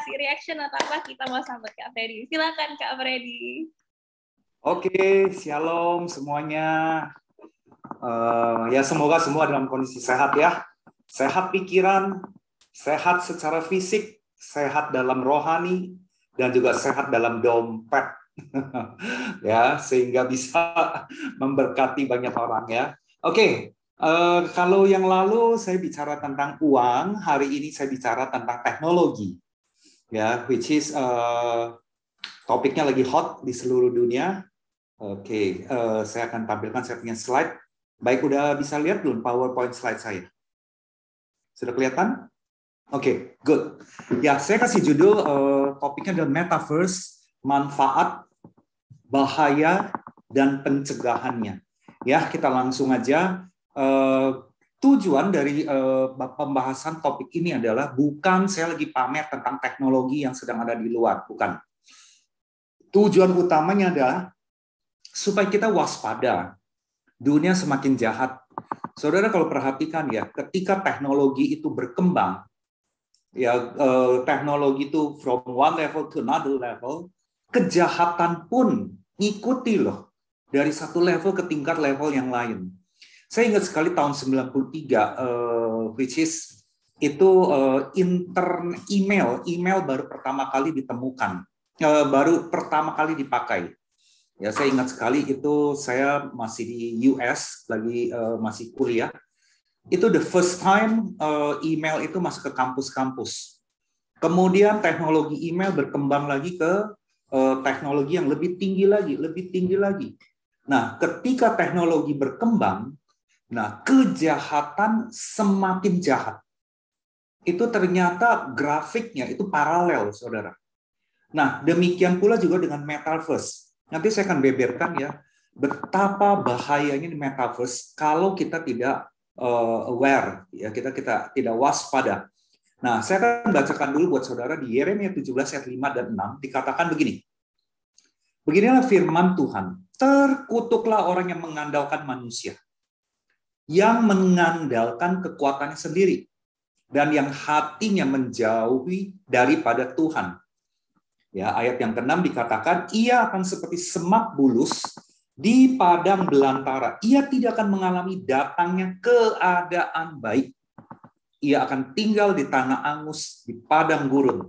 kasih reaction atau apa, kita mau sambut Kak Freddy. Silakan Kak Freddy. Oke, shalom semuanya. Ya semoga semua dalam kondisi sehat ya. Sehat pikiran, sehat secara fisik, sehat dalam rohani, dan juga sehat dalam dompet. Ya, sehingga bisa memberkati banyak orang ya. Oke. Kalau yang lalu saya bicara tentang uang, hari ini saya bicara tentang teknologi, ya, which is topiknya lagi hot di seluruh dunia. Oke, saya akan tampilkan saya punya slide. Baik, udah bisa lihat belum PowerPoint slide saya? Sudah kelihatan? Oke, good. Ya, saya kasih judul topiknya adalah Metaverse, manfaat, bahaya, dan pencegahannya. Ya, kita langsung aja. Tujuan dari pembahasan topik ini adalah bukan saya lagi pamer tentang teknologi yang sedang ada di luar, bukan. Tujuan utamanya adalah supaya kita waspada. Dunia semakin jahat. Saudara kalau perhatikan ya, ketika teknologi itu berkembang, ya teknologi itu from one level to another level, kejahatan pun ngikuti loh dari satu level ke tingkat level yang lain. Saya ingat sekali tahun 93, which is itu email baru pertama kali ditemukan, baru pertama kali dipakai. Ya, saya ingat sekali itu saya masih di US lagi masih kuliah. Itu the first time email itu masuk ke kampus-kampus. Kemudian teknologi email berkembang lagi ke teknologi yang lebih tinggi lagi. Nah, ketika teknologi berkembang, nah kejahatan semakin jahat. Itu ternyata grafiknya itu paralel, saudara. Nah, demikian pula juga dengan metaverse. Nanti saya akan beberkan ya betapa bahayanya di metaverse kalau kita tidak aware, ya kita tidak waspada. Nah, saya akan bacakan dulu buat saudara di Yeremia 17 ayat 5 dan 6 dikatakan begini. Beginilah firman Tuhan, terkutuklah orang yang mengandalkan manusia, yang mengandalkan kekuatannya sendiri, dan yang hatinya menjauhi daripada Tuhan. Ya, ayat yang ke-6 dikatakan, ia akan seperti semak bulus di padang belantara. Ia tidak akan mengalami datangnya keadaan baik. Ia akan tinggal di tanah angus, di padang gurun,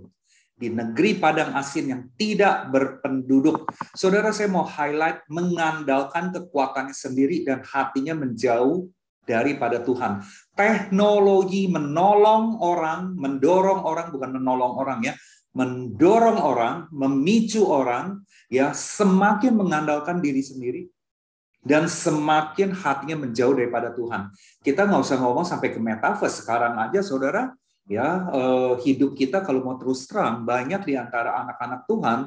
di negeri padang asin yang tidak berpenduduk. Saudara, saya mau highlight mengandalkan kekuatannya sendiri dan hatinya menjauh daripada Tuhan. Teknologi menolong orang, mendorong orang, bukan menolong orang ya, mendorong orang, memicu orang, ya semakin mengandalkan diri sendiri dan semakin hatinya menjauh daripada Tuhan. Kita nggak usah ngomong sampai ke metaverse sekarang aja, saudara. Ya, hidup kita kalau mau terus terang, banyak di antara anak-anak Tuhan,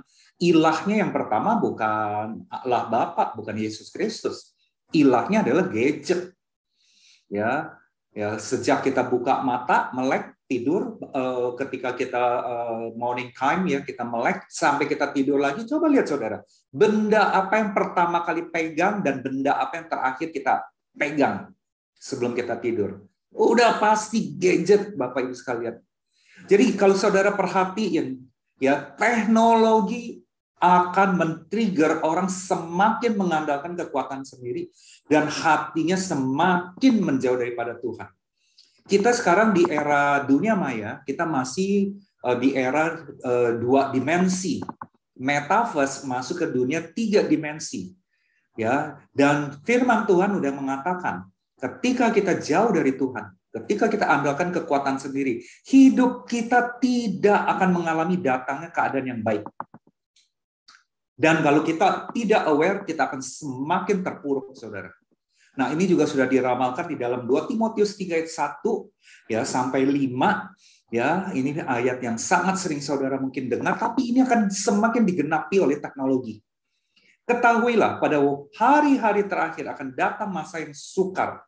ilahnya yang pertama bukan Allah Bapa, bukan Yesus Kristus. Ilahnya adalah gadget. Ya, sejak kita buka mata, melek, tidur, ketika kita morning time ya kita melek sampai kita tidur lagi. Coba lihat saudara, benda apa yang pertama kali pegang dan benda apa yang terakhir kita pegang sebelum kita tidur? Udah pasti gadget, Bapak Ibu sekalian. Jadi kalau saudara perhatiin ya, teknologi akan men-trigger orang semakin mengandalkan kekuatan sendiri dan hatinya semakin menjauh daripada Tuhan. Kita sekarang di era dunia maya, kita masih di era 2 dimensi. Metaverse masuk ke dunia 3 dimensi. Ya, dan firman Tuhan udah mengatakan, ketika kita jauh dari Tuhan, ketika kita andalkan kekuatan sendiri, hidup kita tidak akan mengalami datangnya keadaan yang baik. Dan kalau kita tidak aware, kita akan semakin terpuruk, saudara. Nah, ini juga sudah diramalkan di dalam 2 Timotius 3 ayat 1 ya sampai 5 ya. Ini ayat yang sangat sering saudara mungkin dengar, tapi ini akan semakin digenapi oleh teknologi. Ketahuilah pada hari-hari terakhir akan datang masa yang sukar.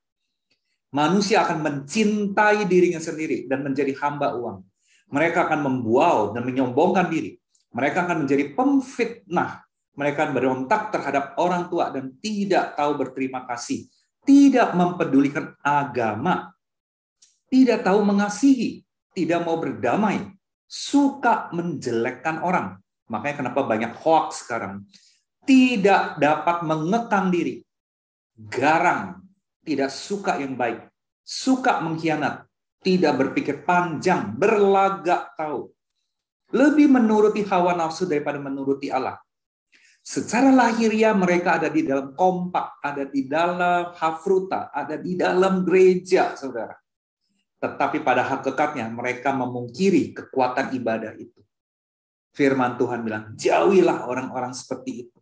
Manusia akan mencintai dirinya sendiri dan menjadi hamba uang. Mereka akan membual dan menyombongkan diri. Mereka akan menjadi pemfitnah. Mereka akan berontak terhadap orang tua dan tidak tahu berterima kasih. Tidak mempedulikan agama. Tidak tahu mengasihi. Tidak mau berdamai. suka menjelekkan orang. Makanya kenapa banyak hoax sekarang. Tidak dapat mengekang diri, garang, tidak suka yang baik, suka mengkhianat, tidak berpikir panjang, berlagak tahu, lebih menuruti hawa nafsu daripada menuruti Allah. Secara lahiriah mereka ada di dalam kompak, ada di dalam hafruta, ada di dalam gereja, saudara. Tetapi pada hakikatnya mereka memungkiri kekuatan ibadah itu. Firman Tuhan bilang, jauhilah orang-orang seperti itu.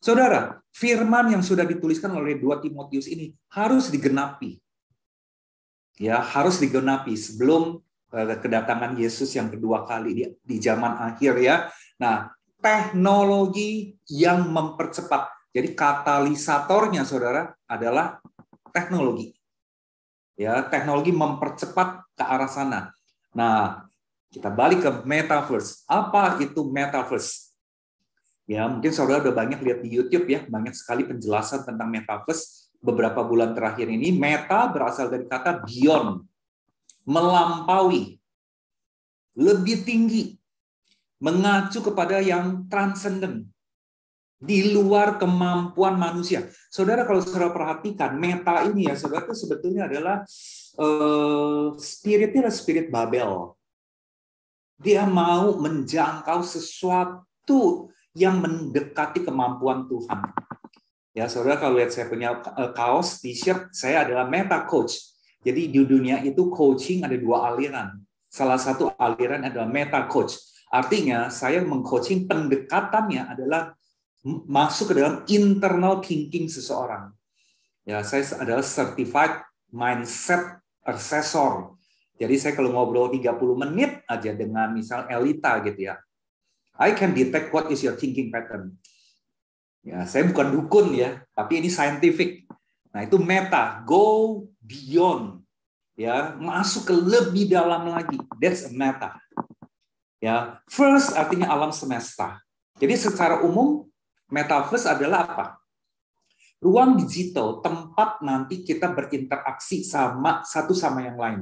Saudara, firman yang sudah dituliskan oleh 2 Timotius ini harus digenapi. Ya, harus digenapi sebelum kedatangan Yesus yang kedua kali di zaman akhir ya. Nah, teknologi yang mempercepat. Jadi katalisatornya saudara adalah teknologi. Ya, teknologi mempercepat ke arah sana. Nah, kita balik ke metaverse. Apa itu metaverse? Ya, mungkin saudara udah banyak lihat di YouTube ya, banyak sekali penjelasan tentang metaverse beberapa bulan terakhir ini. Meta berasal dari kata beyond, melampaui, lebih tinggi, mengacu kepada yang transenden, di luar kemampuan manusia. Saudara kalau saudara perhatikan, meta ini ya, saudara itu sebetulnya adalah spiritnya adalah spirit Babel. Dia mau menjangkau sesuatu yang mendekati kemampuan Tuhan. Ya, saudara kalau lihat saya punya kaos, t-shirt, saya adalah meta coach. Jadi di dunia itu coaching ada 2 aliran. Salah satu aliran adalah meta coach. Artinya saya meng-coaching pendekatannya adalah masuk ke dalam internal thinking seseorang. Ya, saya adalah certified mindset assessor. Jadi saya kalau ngobrol 30 menit aja dengan misal Elita gitu ya. I can detect what is your thinking pattern. Ya, saya bukan dukun ya, tapi ini scientific. Nah, itu meta, go beyond. Ya, masuk ke lebih dalam lagi. That's a meta. Ya, first artinya alam semesta. Jadi secara umum metaverse adalah apa? Ruang digital, tempat nanti kita berinteraksi satu sama yang lain.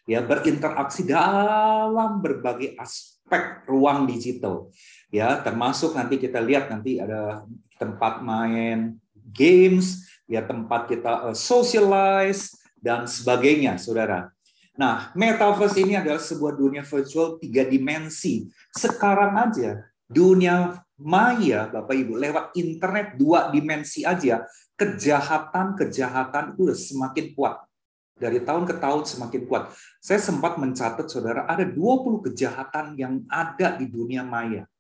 Ya, berinteraksi dalam berbagai aspek ruang digital. Ya, termasuk nanti kita lihat nanti ada tempat main games, ya tempat kita socialize dan sebagainya, saudara. Nah, metaverse ini adalah sebuah dunia virtual 3 dimensi. Sekarang aja dunia maya, Bapak Ibu, lewat internet 2 dimensi aja, kejahatan itu udah semakin kuat. Dari tahun ke tahun semakin kuat. Saya sempat mencatat, saudara, ada 20 kejahatan yang ada di dunia maya.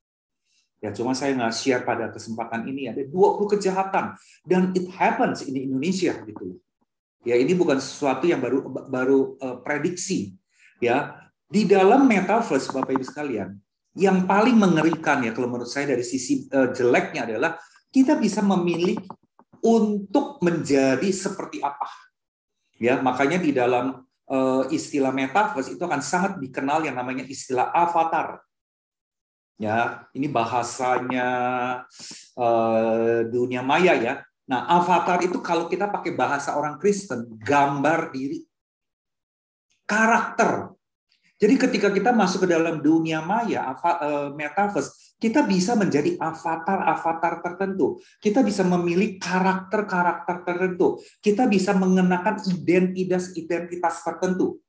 Ya, cuma saya nggak share pada kesempatan ini, ada 20 kejahatan. Dan it happens in Indonesia, gitu. Ya, ini bukan sesuatu yang baru prediksi. Ya, di dalam metaverse, Bapak Ibu sekalian, yang paling mengerikan ya, kalau menurut saya dari sisi jeleknya adalah kita bisa memilih untuk menjadi seperti apa. Ya, makanya di dalam istilah metaverse itu akan sangat dikenal yang namanya istilah avatar. Ya, ini bahasanya dunia maya ya. Nah, avatar itu kalau kita pakai bahasa orang Kristen, gambar diri, karakter. Jadi ketika kita masuk ke dalam dunia maya, metaverse, kita bisa menjadi avatar-avatar tertentu. Kita bisa memilih karakter-karakter tertentu. Kita bisa mengenakan identitas tertentu.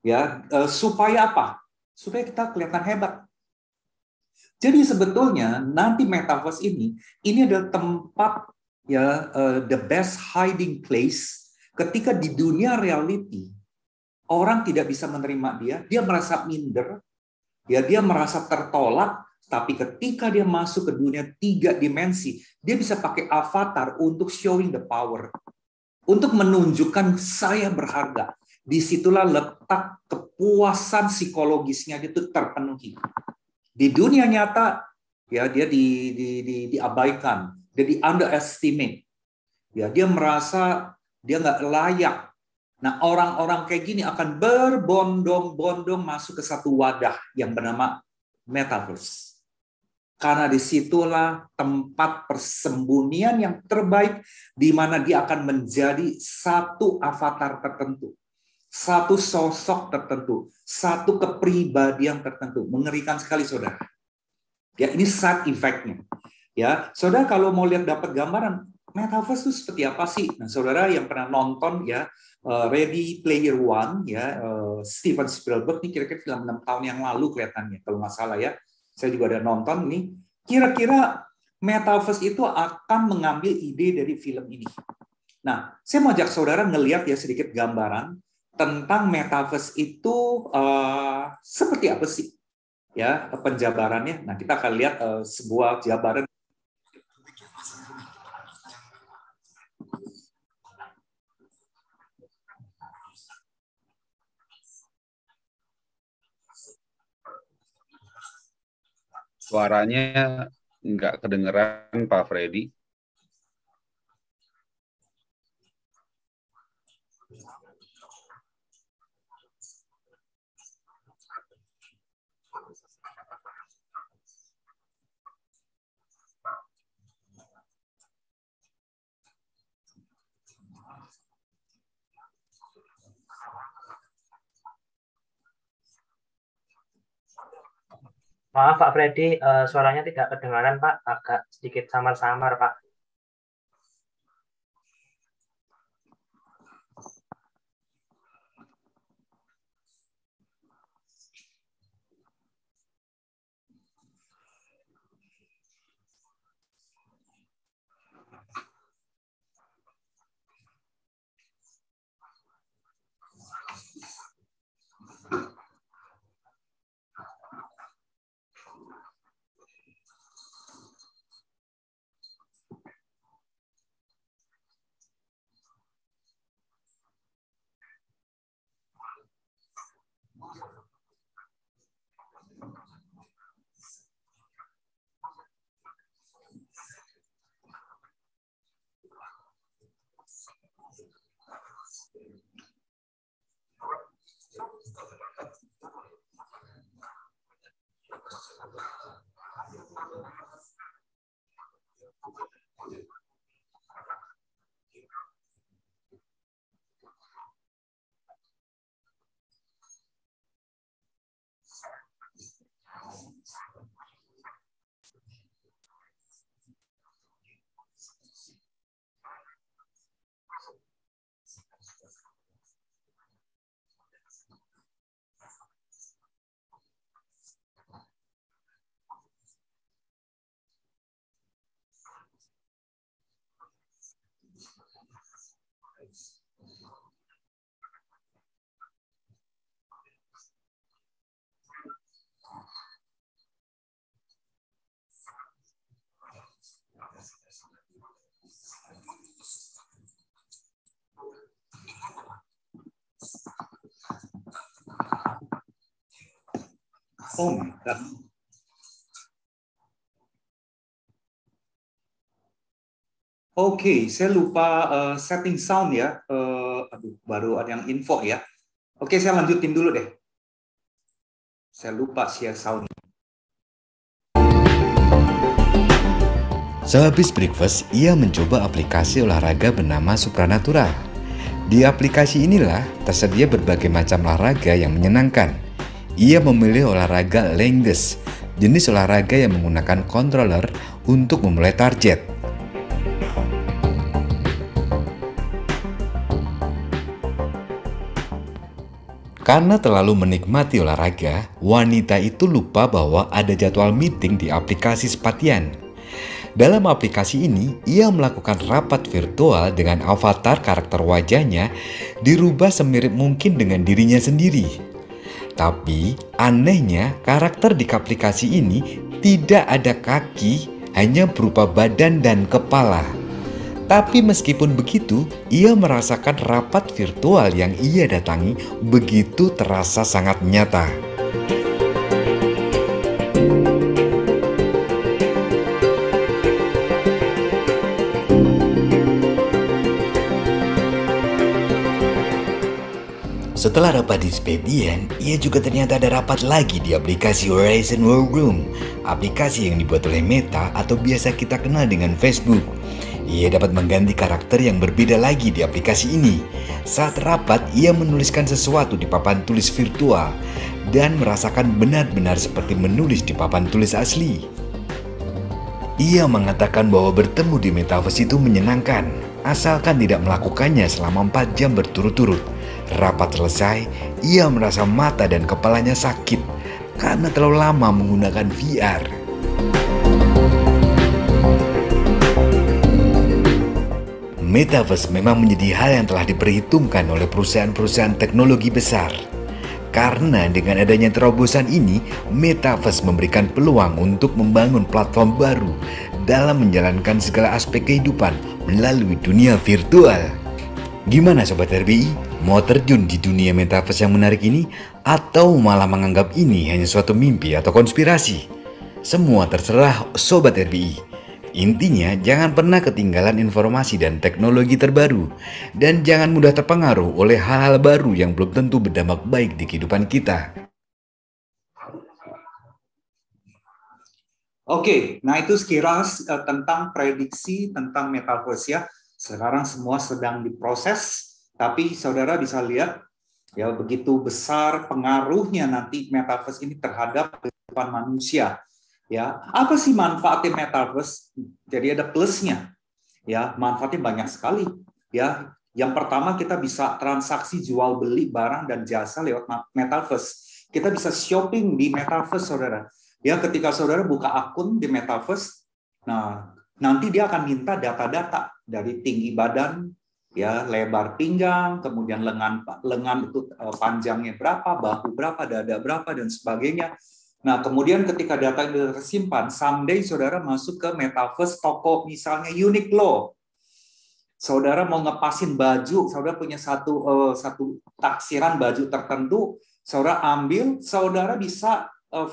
Ya, supaya apa? Supaya kita kelihatan hebat. Jadi sebetulnya nanti metaverse ini adalah tempat ya the best hiding place ketika di dunia reality orang tidak bisa menerima dia merasa minder, ya dia merasa tertolak, tapi ketika dia masuk ke dunia 3 dimensi, dia bisa pakai avatar untuk showing the power, untuk menunjukkan saya berharga. Disitulah letak kepuasan psikologisnya itu terpenuhi. Di dunia nyata, ya dia diabaikan, dia di underestimate, ya dia merasa dia nggak layak. Nah, orang-orang kayak gini akan berbondong-bondong masuk ke satu wadah yang bernama metaverse. Karena disitulah tempat persembunyian yang terbaik, di mana dia akan menjadi satu avatar tertentu. satu sosok tertentu, satu kepribadian tertentu. Mengerikan sekali, saudara. Ya, ini side effect-nya. Ya, saudara kalau mau lihat dapat gambaran metaverse itu seperti apa sih? Nah, saudara yang pernah nonton ya Ready Player One ya Steven Spielberg ini kira-kira film 6 tahun yang lalu kelihatannya kalau nggak salah ya. Saya juga ada nonton nih. Kira-kira metaverse itu akan mengambil ide dari film ini. Nah, saya mau ajak saudara ngelihat ya sedikit gambaran tentang metaverse itu seperti apa sih ya penjabarannya. Nah, kita akan lihat sebuah jabaran. Suaranya nggak kedengeran, Pak Freddy. Maaf Pak Freddy, suaranya tidak kedengaran Pak, agak sedikit samar-samar Pak. Oh my God. Oke, saya lupa setting sound ya. Aduh, baru ada yang info ya. Oke, saya lanjutin dulu deh. Saya lupa share sound. Sehabis breakfast, ia mencoba aplikasi olahraga bernama Supranatural. Di aplikasi inilah tersedia berbagai macam olahraga yang menyenangkan. Ia memilih olahraga Langdess, jenis olahraga yang menggunakan controller untuk memulai target. Karena terlalu menikmati olahraga, wanita itu lupa bahwa ada jadwal meeting di aplikasi Spatian. Dalam aplikasi ini, ia melakukan rapat virtual dengan avatar karakter wajahnya dirubah semirip mungkin dengan dirinya sendiri. Tapi, anehnya karakter di aplikasi ini tidak ada kaki, hanya berupa badan dan kepala. Tapi meskipun begitu, ia merasakan rapat virtual yang ia datangi begitu terasa sangat nyata. Setelah rapat di Spatian, ia juga ternyata ada rapat lagi di aplikasi Horizon World Room, aplikasi yang dibuat oleh Meta atau biasa kita kenal dengan Facebook. Ia dapat mengganti karakter yang berbeda lagi di aplikasi ini. Saat rapat, ia menuliskan sesuatu di papan tulis virtual dan merasakan benar-benar seperti menulis di papan tulis asli. Ia mengatakan bahwa bertemu di Metaverse itu menyenangkan, asalkan tidak melakukannya selama 4 jam berturut-turut. Rapat selesai, ia merasa mata dan kepalanya sakit karena terlalu lama menggunakan VR. Metaverse memang menjadi hal yang telah diperhitungkan oleh perusahaan-perusahaan teknologi besar. Karena dengan adanya terobosan ini, Metaverse memberikan peluang untuk membangun platform baru dalam menjalankan segala aspek kehidupan melalui dunia virtual. Gimana Sobat RBI? Mau terjun di dunia Metaverse yang menarik ini? Atau malah menganggap ini hanya suatu mimpi atau konspirasi? Semua terserah Sobat RBI. Intinya, jangan pernah ketinggalan informasi dan teknologi terbaru. Dan jangan mudah terpengaruh oleh hal-hal baru yang belum tentu berdampak baik di kehidupan kita. Oke, nah itu sekilas tentang prediksi tentang Metaverse ya. Sekarang semua sedang diproses, tapi saudara bisa lihat ya begitu besar pengaruhnya nanti Metaverse ini terhadap kehidupan manusia. Ya, apa sih manfaatnya Metaverse? Jadi ada plusnya. Ya, manfaatnya banyak sekali. Ya, yang pertama kita bisa transaksi jual beli barang dan jasa lewat Metaverse. Kita bisa shopping di Metaverse, saudara. Ya, ketika saudara buka akun di Metaverse, nah nanti dia akan minta data-data dari tinggi badan, ya lebar pinggang, kemudian lengan itu panjangnya berapa, bahu berapa, dada berapa dan sebagainya. Nah, kemudian ketika data itu tersimpan, someday saudara masuk ke Metaverse toko misalnya Uniqlo. Saudara mau ngepasin baju, saudara punya satu taksiran baju tertentu, saudara ambil, saudara bisa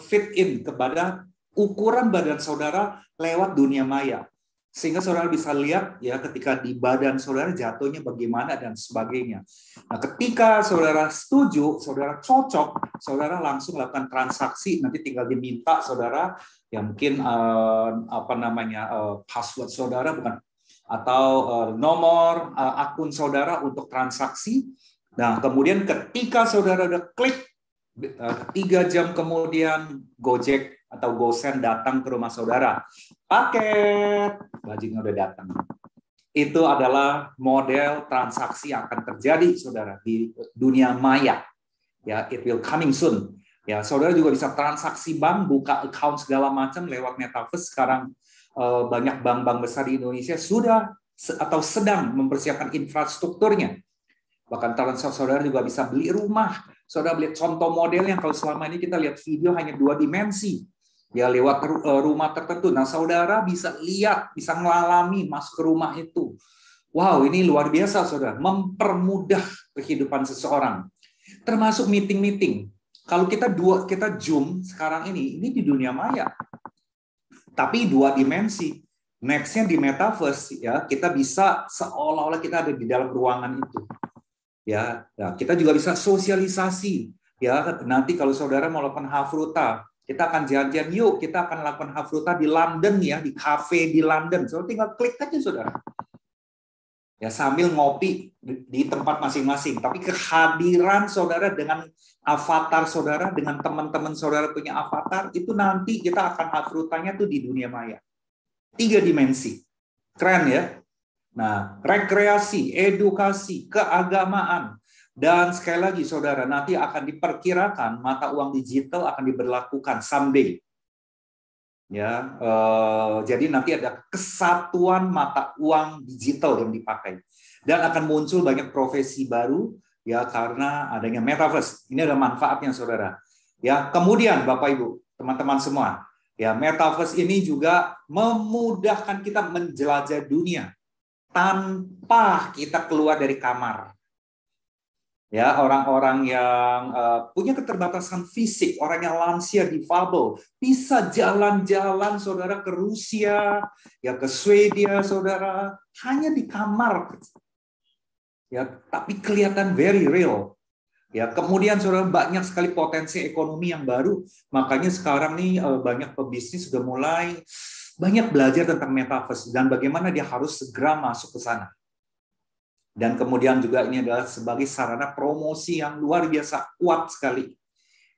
fit in kepada ukuran badan saudara lewat dunia maya. Sehingga saudara bisa lihat ya ketika di badan saudara jatuhnya bagaimana dan sebagainya. Nah, ketika saudara setuju, saudara cocok, saudara langsung lakukan transaksi. Nanti tinggal diminta saudara ya mungkin password saudara bukan atau nomor akun saudara untuk transaksi. Nah, kemudian ketika saudara udah klik 3 jam kemudian Gojek atau GoSend datang ke rumah saudara. Paket, bajunya udah datang. Itu adalah model transaksi yang akan terjadi, saudara, di dunia maya. Ya, it will coming soon. Ya, saudara juga bisa transaksi bank, buka account segala macam lewat Metaverse. Sekarang banyak bank-bank besar di Indonesia sudah atau sedang mempersiapkan infrastrukturnya. Bahkan saudara juga bisa beli rumah. Saudara lihat contoh modelnya, kalau selama ini kita lihat video hanya 2 dimensi. Ya lewat rumah tertentu. Nah, saudara bisa lihat, bisa mengalami masuk ke rumah itu. Wow, ini luar biasa, saudara. Mempermudah kehidupan seseorang. Termasuk meeting-meeting. Kalau kita Zoom sekarang ini di dunia maya. Tapi 2 dimensi. Next-nya di Metaverse, ya kita bisa seolah-olah kita ada di dalam ruangan itu. Ya, kita juga bisa sosialisasi. Ya, nanti kalau saudara mau lakukan hafruta, kita akan jalan-jalan, yuk kita akan lakukan hafruta di London ya, di cafe di London. Saudara tinggal klik aja saudara. Ya sambil ngopi di tempat masing-masing. Tapi kehadiran saudara dengan avatar saudara, dengan teman-teman saudara punya avatar, itu nanti kita akan hafrutanya tuh di dunia maya. 3 dimensi. Keren ya. Nah, rekreasi, edukasi, keagamaan. Dan sekali lagi saudara, nanti akan diperkirakan mata uang digital akan diberlakukan someday. Ya, jadi nanti ada kesatuan mata uang digital yang dipakai. Dan akan muncul banyak profesi baru ya karena adanya Metaverse. Ini ada manfaatnya saudara. Ya, kemudian Bapak Ibu, teman-teman semua, ya Metaverse ini juga memudahkan kita menjelajah dunia tanpa kita keluar dari kamar. Ya, orang-orang yang punya keterbatasan fisik, orang yang lansia, difabel, bisa jalan-jalan saudara ke Rusia, ya ke Swedia saudara, hanya di kamar. Ya, tapi kelihatan very real. Ya, kemudian saudara banyak sekali potensi ekonomi yang baru, makanya sekarang nih banyak pebisnis sudah mulai banyak belajar tentang metaverse dan bagaimana dia harus segera masuk ke sana. Dan kemudian juga ini adalah sebagai sarana promosi yang luar biasa kuat sekali.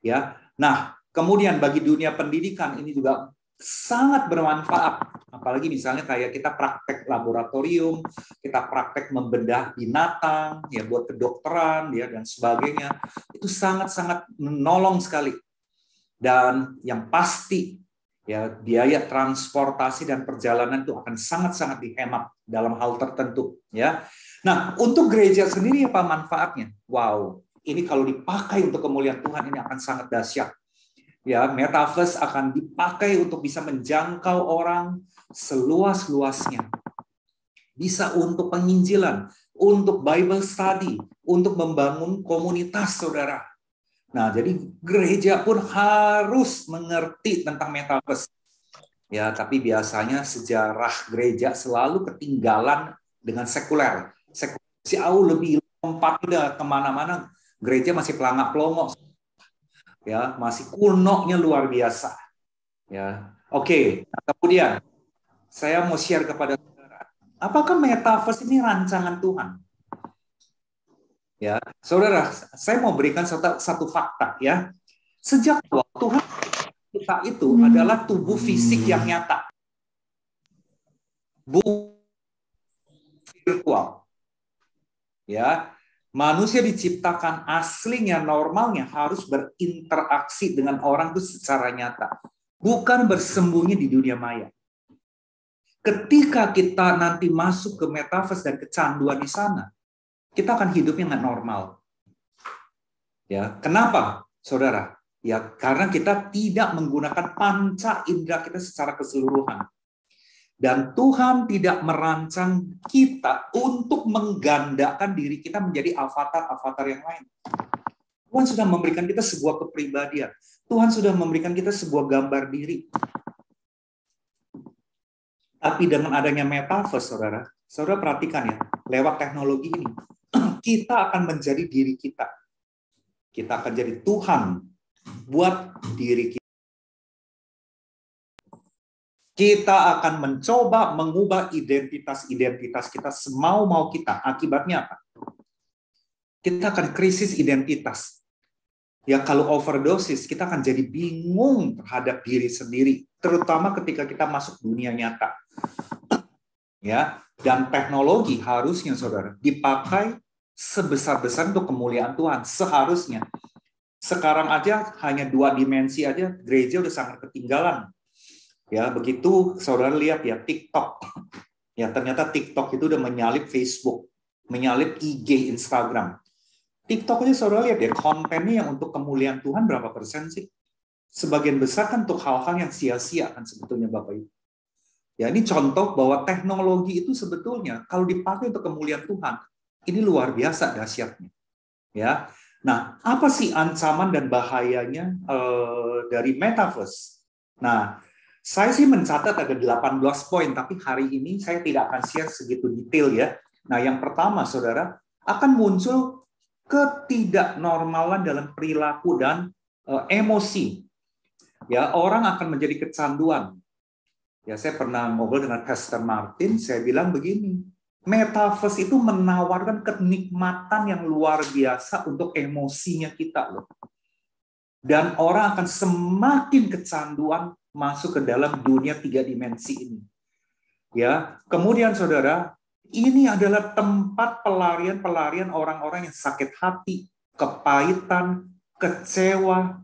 Ya. Nah, kemudian bagi dunia pendidikan ini juga sangat bermanfaat. Apalagi misalnya kayak kita praktek laboratorium, kita praktek membedah binatang, ya buat kedokteran, ya dan sebagainya. Itu sangat-sangat menolong sekali. Dan yang pasti, ya biaya transportasi dan perjalanan itu akan sangat-sangat dihemat dalam hal tertentu. Ya. Nah, untuk gereja sendiri apa manfaatnya? Wow, ini kalau dipakai untuk kemuliaan Tuhan ini akan sangat dahsyat. Ya, metaverse akan dipakai untuk bisa menjangkau orang seluas-luasnya. Bisa untuk penginjilan, untuk Bible study, untuk membangun komunitas, saudara. Nah, jadi gereja pun harus mengerti tentang metaverse. Ya, tapi biasanya sejarah gereja selalu ketinggalan dengan sekuler. Jauh lebih lompat udah kemana-mana, gereja masih pelangak-pelongok, ya masih kuno-nya luar biasa, ya. Oke, nah, kemudian saya mau share kepada saudara, apakah metaverse ini rancangan Tuhan? Ya, saudara, saya mau berikan satu fakta, ya. Sejak awal Tuhan kita itu adalah tubuh fisik yang nyata, bukan virtual. Ya, manusia diciptakan aslinya, normalnya harus berinteraksi dengan orang itu secara nyata, bukan bersembunyi di dunia maya. Ketika kita nanti masuk ke metaverse dan kecanduan di sana, kita akan hidupnya nggak normal. Ya, kenapa, saudara? Ya, karena kita tidak menggunakan panca indera kita secara keseluruhan. Dan Tuhan tidak merancang kita untuk menggandakan diri kita menjadi avatar-avatar yang lain. Tuhan sudah memberikan kita sebuah kepribadian. Tuhan sudah memberikan kita sebuah gambar diri. Tapi dengan adanya metaverse, saudara perhatikan ya, lewat teknologi ini, kita akan menjadi diri kita. Kita akan jadi Tuhan buat diri kita. Kita akan mencoba mengubah identitas-identitas kita semau-mau kita. Akibatnya apa? Kita akan krisis identitas. Ya, kalau overdosis, kita akan jadi bingung terhadap diri sendiri, terutama ketika kita masuk dunia nyata. Ya, dan teknologi harusnya, saudara, dipakai sebesar-besar untuk kemuliaan Tuhan. Seharusnya. Sekarang aja hanya 2 dimensi aja, gereja udah sangat ketinggalan. Ya, begitu saudara lihat ya TikTok. Ya, ternyata TikTok itu udah menyalip Facebook, menyalip IG, Instagram. TikTok aja saudara lihat ya, kontennya yang untuk kemuliaan Tuhan berapa persen sih? Sebagian besar kan untuk hal-hal yang sia-sia kan sebetulnya Bapak Ibu. Ya, ini contoh bahwa teknologi itu sebetulnya kalau dipakai untuk kemuliaan Tuhan, ini luar biasa dahsyatnya. Ya. Nah, apa sih ancaman dan bahayanya dari metaverse? Nah, saya sih mencatat ada 18 poin, tapi hari ini saya tidak akan share segitu detail ya. Nah, yang pertama, saudara, akan muncul ketidaknormalan dalam perilaku dan emosi. Ya, orang akan menjadi kecanduan. Ya, saya pernah ngobrol dengan Pastor Martin, saya bilang begini, metaverse itu menawarkan kenikmatan yang luar biasa untuk emosinya kita loh. Dan orang akan semakin kecanduan masuk ke dalam dunia 3 dimensi ini. Ya, kemudian saudara, ini adalah tempat pelarian orang-orang yang sakit hati, kepahitan, kecewa,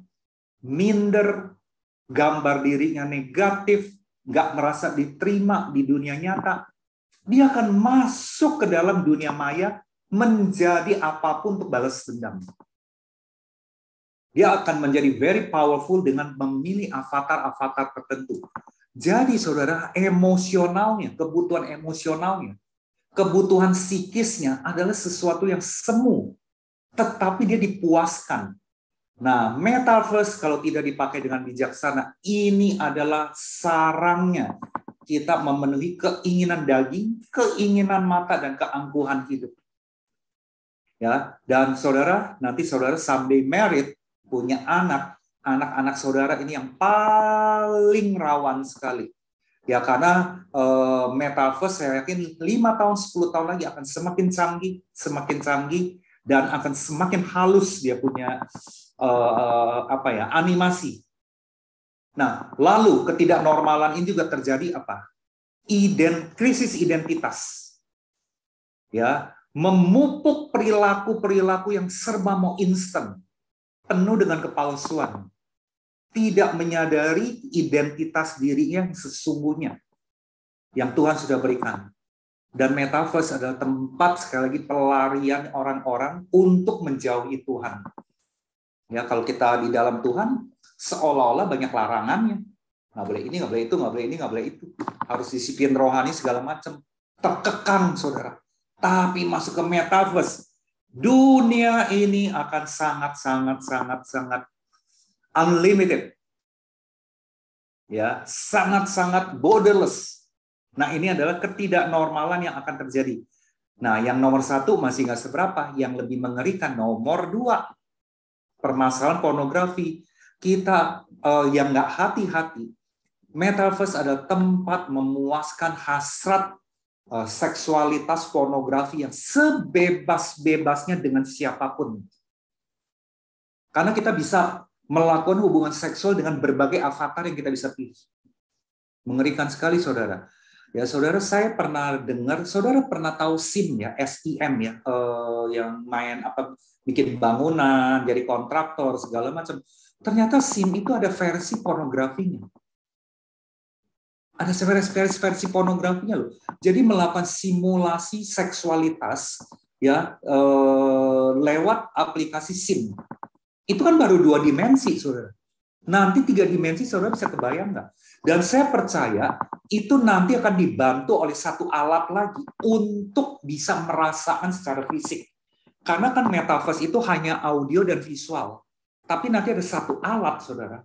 minder, gambar dirinya negatif, nggak merasa diterima di dunia nyata. Dia akan masuk ke dalam dunia maya menjadi apapun untuk balas dendam. Dia akan menjadi very powerful dengan memilih avatar-avatar tertentu. Jadi saudara, emosionalnya, kebutuhan psikisnya adalah sesuatu yang semu, tetapi dia dipuaskan. Nah, metaverse kalau tidak dipakai dengan bijaksana, ini adalah sarangnya. Kita memenuhi keinginan daging, keinginan mata, dan keangkuhan hidup. Ya, dan saudara, nanti saudara someday married, punya anak-anak saudara ini yang paling rawan sekali. Ya, karena metaverse saya yakin 5 tahun, 10 tahun lagi akan semakin canggih, dan akan semakin halus dia punya animasi. Nah, lalu ketidaknormalan ini juga terjadi apa? Krisis identitas. Ya, memupuk perilaku-perilaku yang serba mau instan, penuh dengan kepalsuan. Tidak menyadari identitas dirinya yang sesungguhnya yang Tuhan sudah berikan. Dan metaverse adalah tempat, sekali lagi, pelarian orang-orang untuk menjauhi Tuhan. Ya, kalau kita di dalam Tuhan, seolah-olah banyak larangannya. Nggak boleh ini, nggak boleh itu, nggak boleh ini, nggak boleh itu. Harus disiplin rohani segala macam. Terkekang, saudara. Tapi masuk ke metaverse, dunia ini akan sangat unlimited, ya, sangat borderless. Nah, ini adalah ketidaknormalan yang akan terjadi. Nah, yang nomor 1 masih nggak seberapa, yang lebih mengerikan nomor 2, permasalahan pornografi. Kita yang nggak hati-hati, metaverse adalah tempat memuaskan hasrat seksualitas pornografi yang sebebas-bebasnya dengan siapapun. Karena kita bisa melakukan hubungan seksual dengan berbagai avatar yang kita bisa pilih. Mengerikan sekali, saudara. Ya, saudara, saya pernah dengar, saudara pernah tahu SIM ya, SIM ya, yang main bikin bangunan, jadi kontraktor segala macam. Ternyata SIM itu ada versi pornografinya. Ada versi pornografinya loh. Jadi melakukan simulasi seksualitas ya lewat aplikasi SIM. Itu kan baru 2 dimensi, saudara. Nanti 3 dimensi, saudara bisa kebayang nggak? Dan saya percaya itu nanti akan dibantu oleh satu alat lagi untuk bisa merasakan secara fisik. Karena kan metaverse itu hanya audio dan visual. Tapi nanti ada satu alat, saudara,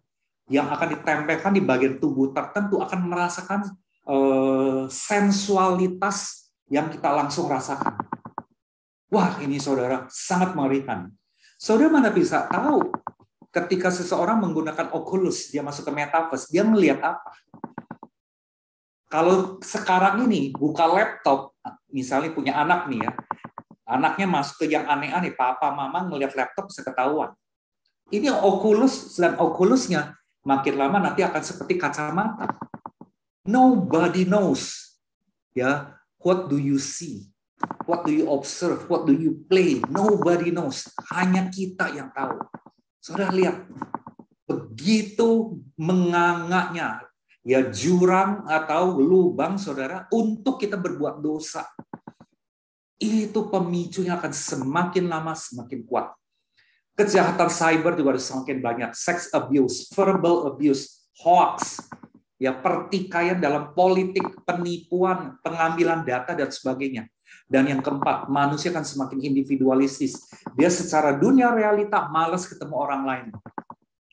yang akan ditempelkan di bagian tubuh tertentu, akan merasakan sensualitas yang kita langsung rasakan. Wah, ini, saudara, sangat mengerikan. Saudara mana bisa tahu ketika seseorang menggunakan Oculus, dia masuk ke metaverse, dia melihat apa? Kalau sekarang ini buka laptop, misalnya punya anak nih ya, anaknya masuk ke yang aneh-aneh, papa mama ngelihat laptop bisa ketahuan. Ini Oculus dan Oculusnya makin lama nanti akan seperti kacamata. Nobody knows, ya, what do you see? What do you observe? What do you play? Nobody knows. Hanya kita yang tahu. Saudara lihat, begitu mengangaknya ya jurang atau lubang, saudara, untuk kita berbuat dosa. Itu pemicunya akan semakin lama semakin kuat. Kejahatan cyber juga semakin banyak. Sex abuse, verbal abuse, hoax, ya, pertikaian dalam politik, penipuan, pengambilan data, dan sebagainya. Dan yang keempat, manusia akan semakin individualistis. Dia secara dunia realita malas ketemu orang lain.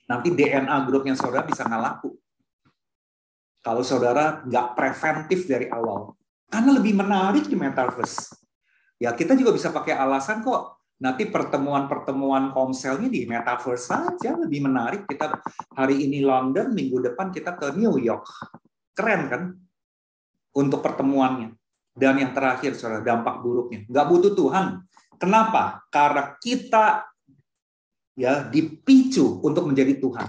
Nanti DNA grupnya saudara bisa nggak laku. Kalau saudara nggak preventif dari awal. Karena lebih menarik di metaverse. Ya, kita juga bisa pakai alasan kok. Nanti pertemuan-pertemuan komselnya di metaverse saja lebih menarik. Kita hari ini London, minggu depan kita ke New York. Keren kan? Untuk pertemuannya. Dan yang terakhir, saudara, dampak buruknya. Nggak butuh Tuhan. Kenapa? Karena kita ya dipicu untuk menjadi Tuhan.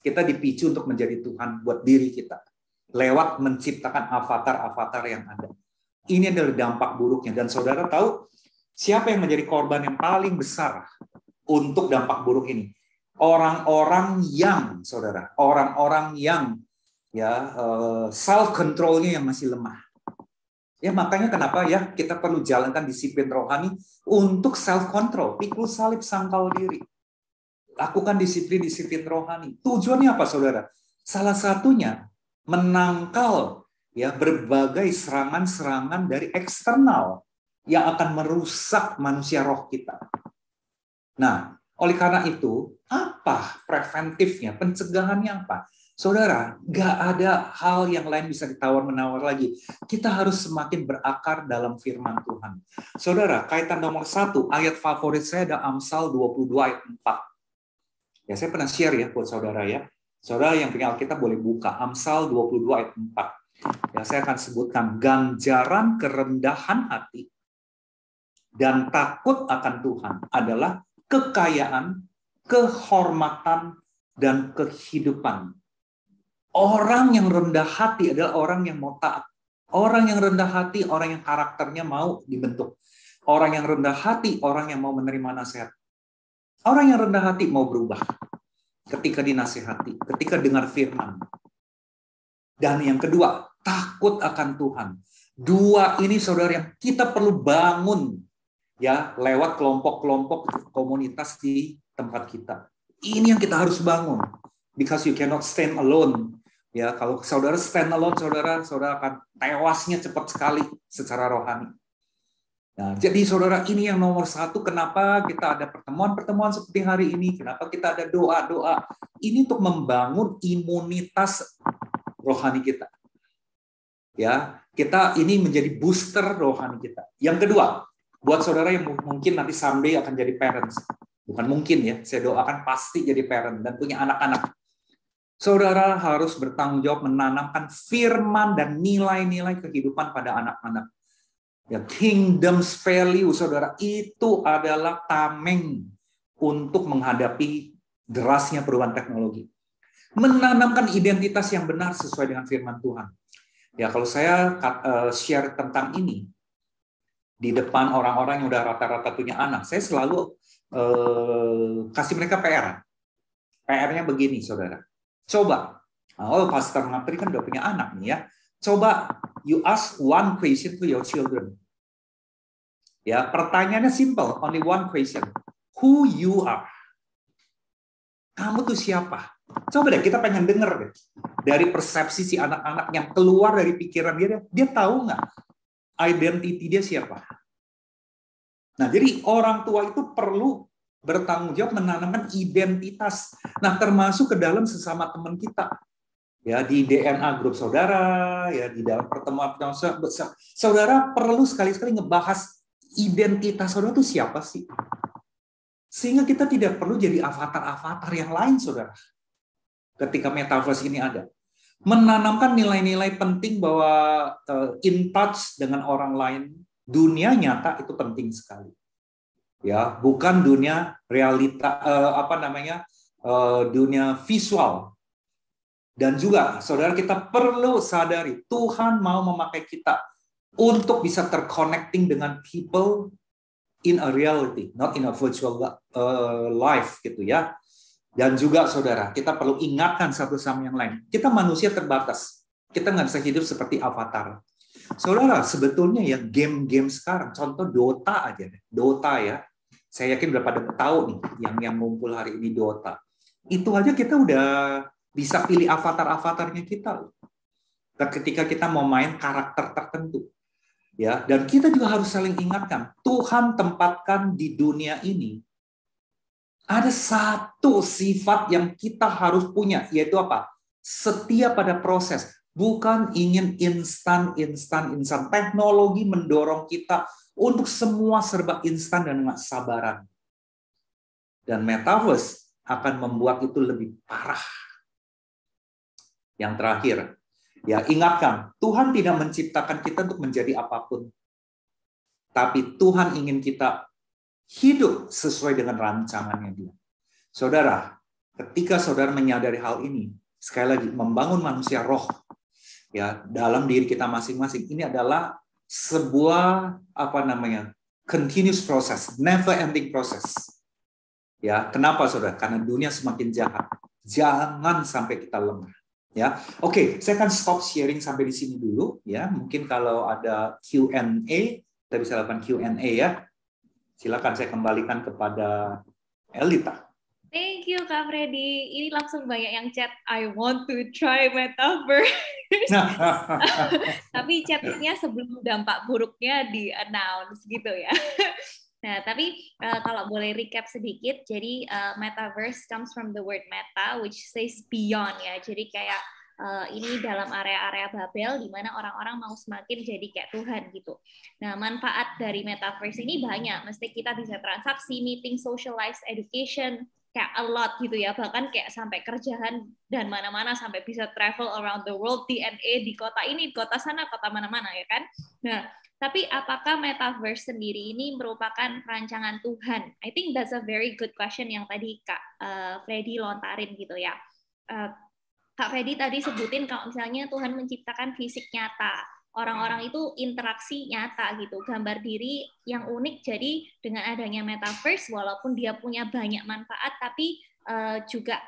Kita dipicu untuk menjadi Tuhan buat diri kita. Lewat menciptakan avatar-avatar yang ada. Ini adalah dampak buruknya. Dan saudara tahu, siapa yang menjadi korban yang paling besar untuk dampak buruk ini? Orang-orang yang, saudara, orang-orang yang ya self-control-nya yang masih lemah. Ya, makanya kenapa ya kita perlu jalankan disiplin rohani untuk self-control, pikul salib, sangkal diri. Lakukan disiplin-disiplin rohani. Tujuannya apa, saudara? Salah satunya menangkal ya berbagai serangan-serangan dari eksternal yang akan merusak manusia roh kita. Nah, oleh karena itu, apa preventifnya, pencegahannya apa? Saudara, nggak ada hal yang lain bisa ditawar-menawar lagi. Kita harus semakin berakar dalam firman Tuhan. Saudara, kaitan nomor 1, ayat favorit saya ada Amsal 22 ayat 4. Ya, saya pernah share ya buat saudara ya. Saudara yang punya Alkitab boleh buka Amsal 22 ayat 4. Ya, saya akan sebutkan ganjaran kerendahan hati dan takut akan Tuhan adalah kekayaan, kehormatan, dan kehidupan. Orang yang rendah hati adalah orang yang mau taat. Orang yang rendah hati, orang yang karakternya mau dibentuk. Orang yang rendah hati, orang yang mau menerima nasihat. Orang yang rendah hati mau berubah ketika dinasihati, ketika dengar firman. Dan yang kedua, takut akan Tuhan. Dua ini saudara yang kita perlu bangun ya lewat kelompok-kelompok komunitas di tempat kita. Ini yang kita harus bangun. Because you cannot stand alone. Ya, kalau saudara stand alone, saudara akan tewasnya cepat sekali secara rohani. Nah, jadi saudara ini yang nomor satu, kenapa kita ada pertemuan-pertemuan seperti hari ini, kenapa kita ada doa-doa. Ini untuk membangun imunitas rohani kita. Ya, kita ini menjadi booster rohani kita. Yang kedua, buat saudara yang mungkin nanti someday akan jadi parents. Bukan mungkin ya, saya doakan pasti jadi parent dan punya anak-anak. Saudara harus bertanggung jawab menanamkan firman dan nilai-nilai kehidupan pada anak-anak. Ya, kingdom's value, saudara, itu adalah tameng untuk menghadapi derasnya perubahan teknologi. Menanamkan identitas yang benar sesuai dengan firman Tuhan. Ya, kalau saya share tentang ini di depan orang-orang yang udah rata-rata punya anak, saya selalu kasih mereka PR. PR-nya begini, saudara. Coba, oh Pastor Matri kan udah punya anak nih ya. Coba you ask one question to your children. Ya, pertanyaannya simple, only one question. Who you are? Kamu tuh siapa? Coba deh, kita pengen denger deh. Dari persepsi si anak-anak yang keluar dari pikiran dia tahu nggak identity dia siapa? Nah, jadi orang tua itu perlu bertanggung jawab menanamkan identitas. Nah, termasuk ke dalam sesama teman kita. Ya, di DNA grup saudara, ya di dalam pertemuan-pertemuan saudara perlu sekali-sekali ngebahas identitas saudara itu siapa sih? Sehingga kita tidak perlu jadi avatar-avatar yang lain, saudara. Ketika metaverse ini ada. Menanamkan nilai-nilai penting bahwa in touch dengan orang lain, dunia nyata itu penting sekali. Ya, bukan dunia realita dunia visual. Dan juga saudara kita perlu sadari Tuhan mau memakai kita untuk bisa terconnecting dengan people in a reality, not in a virtual life gitu ya. Dan juga saudara, kita perlu ingatkan satu sama yang lain. Kita manusia terbatas. Kita nggak bisa hidup seperti avatar. Saudara, sebetulnya ya game-game sekarang, contoh Dota aja deh. Dota ya. Saya yakin udah pada tahu nih yang ngumpul hari ini Dota. Itu aja kita udah bisa pilih avatar-avatarnya kita. Ketika kita mau main karakter tertentu. Ya, dan kita juga harus saling ingatkan, Tuhan tempatkan di dunia ini ada satu sifat yang kita harus punya, yaitu apa? Setia pada proses, bukan ingin instan. Teknologi mendorong kita untuk semua serba instan dan nggak sabaran. Dan metaverse akan membuat itu lebih parah. Yang terakhir, ya ingatkan, Tuhan tidak menciptakan kita untuk menjadi apapun. Tapi Tuhan ingin kita hidup sesuai dengan rancangannya Dia. Saudara, ketika saudara menyadari hal ini, sekali lagi membangun manusia roh ya dalam diri kita masing-masing, ini adalah sebuah continuous process, never ending process. Ya, kenapa saudara? Karena dunia semakin jahat. Jangan sampai kita lengah. Ya, oke, saya akan stop sharing sampai di sini dulu. Ya, mungkin kalau ada Q&A, kita bisa lakukan Q&A ya. Silakan saya kembalikan kepada Elita. Thank you Kak Freddy. Ini langsung banyak yang chat, I want to try metaverse. Tapi chatnya sebelum dampak buruknya di-announce gitu ya. Nah, tapi kalau boleh recap sedikit, jadi metaverse comes from the word meta, which says beyond ya. Jadi kayak ini dalam area-area Babel di mana orang-orang mau semakin jadi kayak Tuhan gitu. Nah, manfaat dari metaverse ini banyak. Mesti kita bisa transaksi, meeting, socialize, education, kayak a lot gitu ya, bahkan kayak sampai kerjaan dan mana-mana, sampai bisa travel around the world, DNA di kota ini, di kota sana, kota mana-mana ya kan. Nah, tapi apakah metaverse sendiri ini merupakan rancangan Tuhan? I think that's a very good question yang tadi Kak Freddy lontarin gitu ya. Kak Freddy tadi sebutin kalau misalnya Tuhan menciptakan fisik nyata, orang-orang itu interaksi nyata gitu, gambar diri yang unik. Jadi dengan adanya metaverse, walaupun dia punya banyak manfaat, tapi juga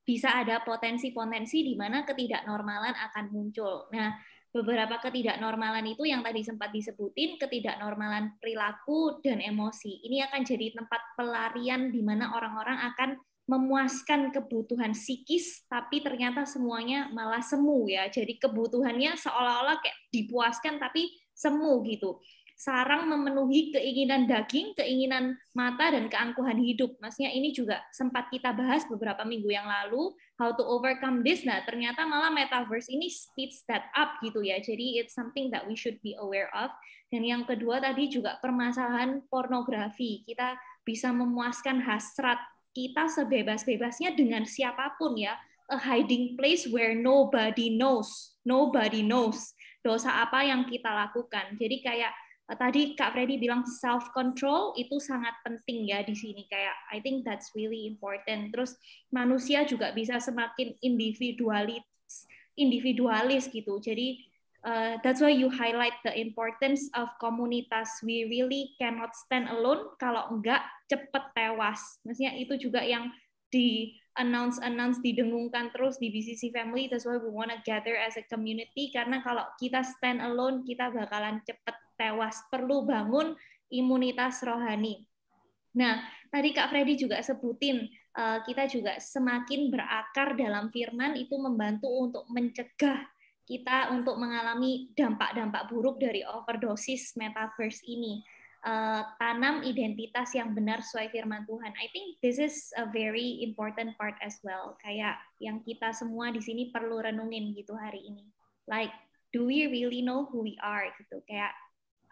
bisa ada potensi-potensi di mana ketidaknormalan akan muncul. Nah, beberapa ketidaknormalan itu yang tadi sempat disebutin, ketidaknormalan perilaku dan emosi. Ini akan jadi tempat pelarian di mana orang-orang akan memuaskan kebutuhan psikis, tapi ternyata semuanya malah semu ya. Jadi kebutuhannya seolah-olah kayak dipuaskan, tapi semu gitu. Sarang memenuhi keinginan daging, keinginan mata, dan keangkuhan hidup. Maksudnya ini juga sempat kita bahas beberapa minggu yang lalu, how to overcome this. Nah, ternyata malah metaverse ini speeds that up gitu ya. Jadi it's something that we should be aware of. Dan yang kedua tadi juga permasalahan pornografi. Kita bisa memuaskan hasrat kita sebebas-bebasnya dengan siapapun ya. A hiding place where nobody knows. Nobody knows dosa apa yang kita lakukan. Jadi kayak tadi Kak Freddy bilang self control itu sangat penting ya di sini, kayak I think that's really important. Terus manusia juga bisa semakin individualis gitu. Jadi that's why you highlight the importance of komunitas. We really cannot stand alone, kalau enggak cepet tewas. Maksudnya itu juga yang di announce didengungkan terus di BCC Family. That's why we want to gather as a community, karena kalau kita stand alone kita bakalan cepet tewas. Perlu bangun imunitas rohani. Nah, tadi Kak Freddy juga sebutin, kita juga semakin berakar dalam firman itu membantu untuk mencegah kita untuk mengalami dampak-dampak buruk dari overdosis metaverse ini. Tanam identitas yang benar sesuai firman Tuhan. I think this is a very important part as well. Kayak yang kita semua di sini perlu renungin gitu hari ini. Like, do we really know who we are gitu? Kayak